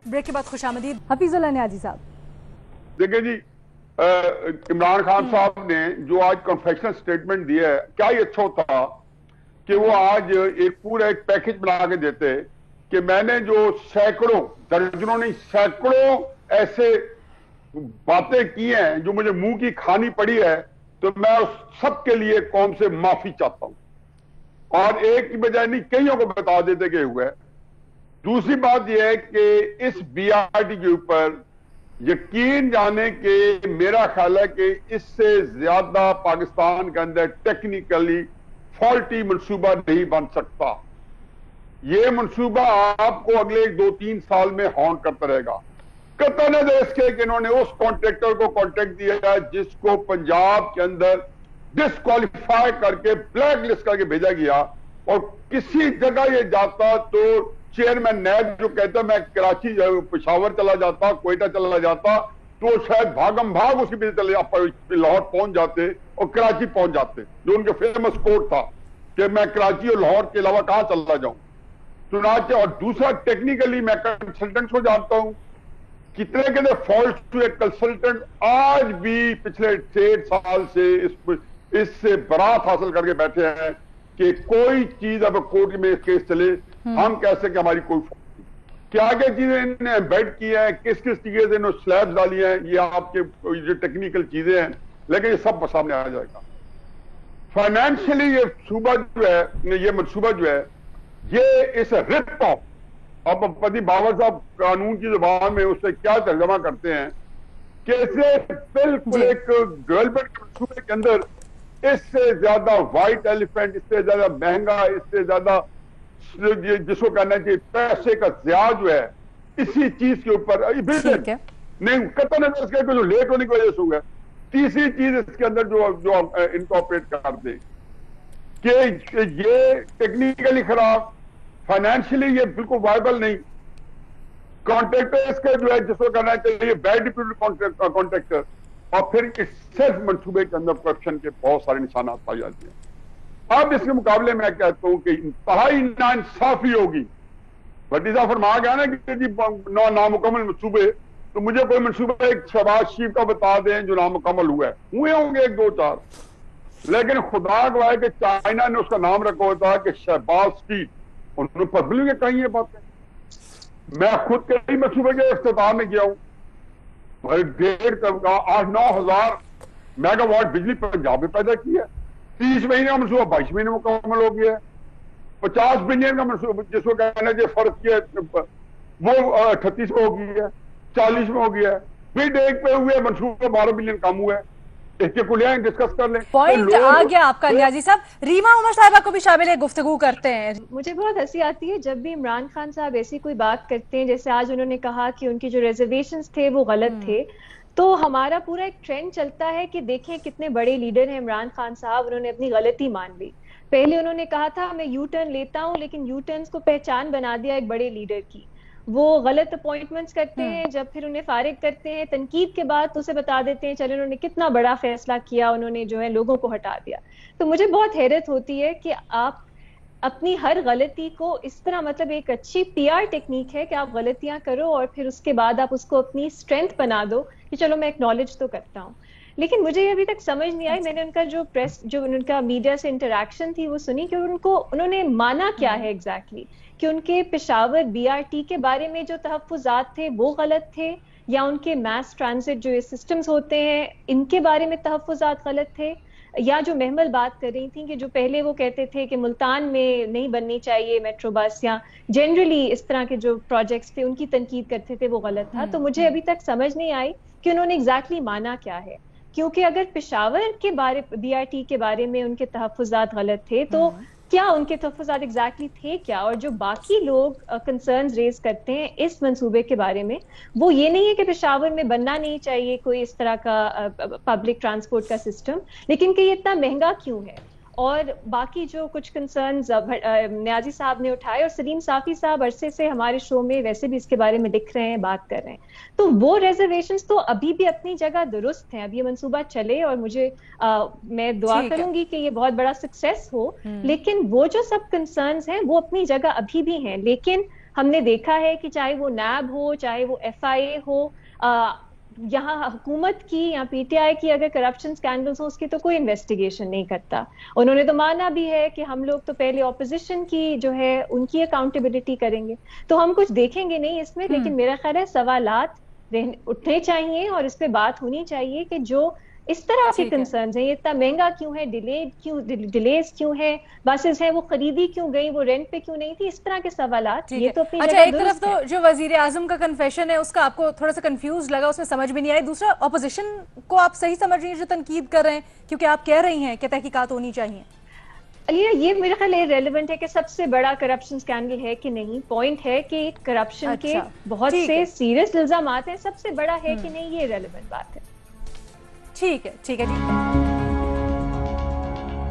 Break के बाद खुशामदीद हफीजुल्लाह नियाज़ी साहब। देखिए जी, इमरान खान साहब ने जो आज कन्फेशनल स्टेटमेंट दिया है, क्या ही अच्छा होता कि वो आज एक पूरा एक पैकेज बना के देते कि मैंने जो सैकड़ों, दर्जनों नहीं सैकड़ों ऐसे बातें की हैं जो मुझे मुंह की खानी पड़ी है, तो मैं उस सब के लिए कौम से माफी चाहता हूं, और एक की बजाय नहीं कईयों को बता देते कि हुआ है। दूसरी बात यह है कि इस बीआरटी के ऊपर यकीन जाने के मेरा ख्याल है कि इससे ज्यादा पाकिस्तान के अंदर टेक्निकली फॉल्टी मंसूबा नहीं बन सकता। ये मंसूबा आपको अगले 2-3 साल में हॉन्ट करता रहेगा। कतई नजर इसके कि इन्होंने उस कॉन्ट्रैक्टर को कॉन्ट्रैक्ट दिया जिसको पंजाब के अंदर डिस्क्वालीफाई करके ब्लैक लिस्ट करके भेजा गया, और किसी जगह ये जाता तो चेयरमैन नैब जो कहता मैं कराची पेशावर चला जाता, कोयटा चला जाता, तो शायद भागम भाग उसके पीछे चले लाहौर पहुंच जाते और कराची पहुंच जाते, जो उनके फेमस कोट था कि मैं कराची और लाहौर के अलावा कहां चला जाऊं। चुनाचे और दूसरा टेक्निकली मैं कंसल्टेंट को जानता हूं, कितने कितने फॉल्ट हुए कंसल्टेंट आज भी पिछले 1.5 साल से इससे बरात हासिल करके बैठे हैं कि कोई चीज अब कोर्ट में केस चले हम कह सके हमारी कोई फॉल्ट नहीं। क्या क्या चीजें इन्होंने एम्बेड की है, किस किस चीजें से इन्होंने स्लैब्स डाली हैं, ये आपके जो टेक्निकल चीजें हैं, लेकिन ये सब सामने आ जाएगा। फाइनेंशियली ये सूबा जो है, ये मनसूबा जो है, ये इस रिप ऑफ, अब पति बाबर साहब कानून की जुबान में उससे क्या तर्जमा करते हैं कि इसे बिल्कुल एक डेवलपमेंट के मनसूबे के अंदर इससे ज्यादा व्हाइट एलिफेंट, इससे ज्यादा महंगा, इससे ज्यादा जिसको कहना चाहिए पैसे का ज़िया जो है इसी चीज के ऊपर नहीं कतई नजर इसके जो लेट होने की वजह से हुआ है। तीसरी चीज इसके अंदर जो इनकॉर्पोरेट कर दे कि ये टेक्निकली खराब, फाइनेंशियली ये बिल्कुल वायबल नहीं, कॉन्ट्रैक्टर इसका जो है जिसको कहना चाहिए बैड डिप्यूटेड कॉन्ट्रैक्टर, और फिर इस सिर्फ मंसूबे के अंदर करप्शन के बहुत सारे निशानात पाए जाते हैं। अब इसके मुकाबले मैं कहता हूं कि इंतहाई नाइंसाफी होगी। भतीजा फरमा गया ना कि जी नामुकम्मल मंसूबे, तो मुझे कोई मंसूबा एक शहबाज शरीफ का बता दें जो नामुकम्मल हुआ है, हुए होंगे 1-2-4, लेकिन खुदा गवाह के चाइना ने उसका नाम रखा हुआ था कि शहबाज शरीफ, उन्होंने पब्लिक में कही ये बातें। मैं खुद कई मंसूबे के इफ्तिताह में गया हूं, 8-9 हजार मेगावाट बिजली पंजाब में पैदा की है, 30 महीने का मनसूबा 22 महीने मुकम्मल हो गया है, 50 बिलियन का मनसूबा जिसको कहना चाहिए फर्क किया वो 38 में हो गया है, 40 में हो गया है, फिर एक पे हुए मनसूबा 12 बिलियन कम हुआ है। इसके कुलियां डिस्कस कर लें। पॉइंट आ गया आपका नियाज़ी साहब। रीमा उमर साहिबा को भी शामिल है, गुफ्तगू करते हैं। मुझे बहुत हंसी आती है जब भी इमरान खान साहब ऐसी कोई बात करते हैं, जैसे आज उन्होंने कहा कि उनकी जो रिजर्वेशंस थे वो गलत थे, तो हमारा पूरा एक ट्रेंड चलता है कि देखें कितने बड़े लीडर हैं इमरान खान साहब, उन्होंने अपनी गलती मान ली। पहले उन्होंने कहा था मैं यू टर्न लेता हूं, लेकिन यू टर्न्स को पहचान बना दिया एक बड़े लीडर की। वो गलत अपॉइंटमेंट्स करते हैं, जब फिर उन्हें फारिग करते हैं तनकीद के बाद तो उसे बता देते हैं चलो उन्होंने कितना बड़ा फैसला किया, उन्होंने जो है लोगों को हटा दिया। तो मुझे बहुत हैरत होती है कि आप अपनी हर गलती को इस तरह, मतलब एक अच्छी पीआर टेक्निक है कि आप गलतियां करो और फिर उसके बाद आप उसको अपनी स्ट्रेंथ बना दो कि चलो मैं एक्नॉलेज तो करता हूँ। लेकिन मुझे ये अभी तक समझ नहीं आई, मैंने उनका जो प्रेस, जो उनका मीडिया से इंटरेक्शन थी वो सुनी कि उन्होंने माना क्या है एग्जैक्टली, कि उनके पेशावर बीआरटी के बारे में जो तहफ्फुज़ात थे वो गलत थे, या उनके मैस ट्रांजिट जो ये सिस्टम्स होते हैं इनके बारे में तहफ्फुज़ात गलत थे, या जो महमल बात कर रही थी कि जो पहले वो कहते थे कि मुल्तान में नहीं बननी चाहिए मेट्रो बस, या जनरली इस तरह के जो प्रोजेक्ट्स थे उनकी तनकीद करते थे वो गलत था। तो मुझे अभी तक समझ नहीं आई कि उन्होंने एग्जैक्टली माना क्या है, क्योंकि अगर पेशावर के बारे बीआरटी के बारे में उनके तहफ्फुज़ात गलत थे तो क्या उनके तहफ्फुज़ात एग्जैक्टली थे क्या, और जो बाकी लोग कंसर्न्स रेज करते हैं इस मंसूबे के बारे में, वो ये नहीं है कि पेशावर में बनना नहीं चाहिए कोई इस तरह का पब्लिक ट्रांसपोर्ट का सिस्टम, लेकिन कि ये इतना महंगा क्यों है। और बाकी जो कुछ कंसर्न्स नियाज़ी साहब ने उठाए, और सलीम साफी साहब अरसे से हमारे शो में वैसे भी इसके बारे में लिख रहे हैं, बात कर रहे हैं, तो वो रिजर्वेशंस तो अभी भी अपनी जगह दुरुस्त हैं। अब ये मंसूबा चले और मैं दुआ करूंगी कि ये बहुत बड़ा सक्सेस हो, लेकिन वो जो सब कंसर्न्स हैं वो अपनी जगह अभी भी हैं। लेकिन ہم نے دیکھا ہے کہ چاہے وہ نیب ہو, چاہے وہ FIA ہو, یہاں حکومت کی یا PTI کی اگر کرپشن سکینڈلز ہوں اس کی تو کوئی انویسٹیگیشن نہیں کرتا. انہوں نے تو مانا بھی ہے کہ ہم لوگ تو پہلے اپوزیشن کی جو ہے ان کی اکاؤنٹیبلٹی کریں گے, تو ہم کچھ دیکھیں گے نہیں اس میں. لیکن میرا خیال ہے سوالات اٹھنے چاہیے اور اس پہ بات ہونی چاہیے کہ جو اس طرح کے کنسرنز ہیں, یہ اتنا مہنگا کیوں ہے, ڈیلیز کیوں ہے, بسز ہیں وہ خریدی کیوں گئی, وہ رینٹ پہ کیوں نہیں تھی, اس طرح کے سوالات. یہ تو اپنی اچھا, جگہ ایک طرف درست تو ہے. جو وزیر اعظم کا کنفیشن ہے اس کا آپ کو تھوڑا سا کنفیوز لگا, اس میں سمجھ بھی نہیں آئی. دوسرا اپوزیشن کو آپ صحیح سمجھ رہی ہیں جو تنقید کر رہے ہیں, کیونکہ آپ کہہ رہی ہیں کہ تحقیقات ہونی چاہیے. یہ میرے خیال ریلیونٹ ہے کہ سب سے بڑا کرپشن سکینڈل ہے کہ نہیں. پوائنٹ ہے کہ کرپشن کے بہت سے سیریس الزامات ہیں, سب سے بڑا ہے کہ نہیں, یہ ریلیونٹ بات ہے. ٹھیک ہے جی.